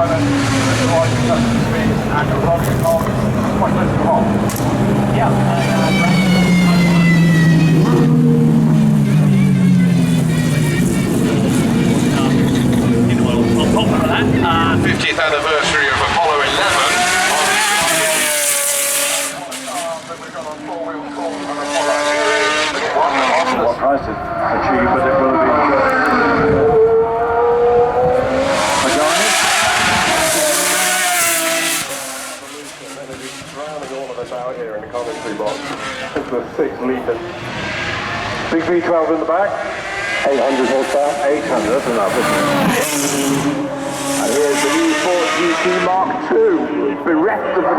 moment, the rising customer speed and the volume of quite close to hot. Yeah. On top of that, 50th anniversary of Apollo 11. What price is achieved, but it will be Pagani. Drowning all of us out here in the commentary box. It's the 6 litre. Big V12 in the back. 800 horsepower. 800, that's enough, isn't it? And here's the new Ford GT Mark II. Bereft of the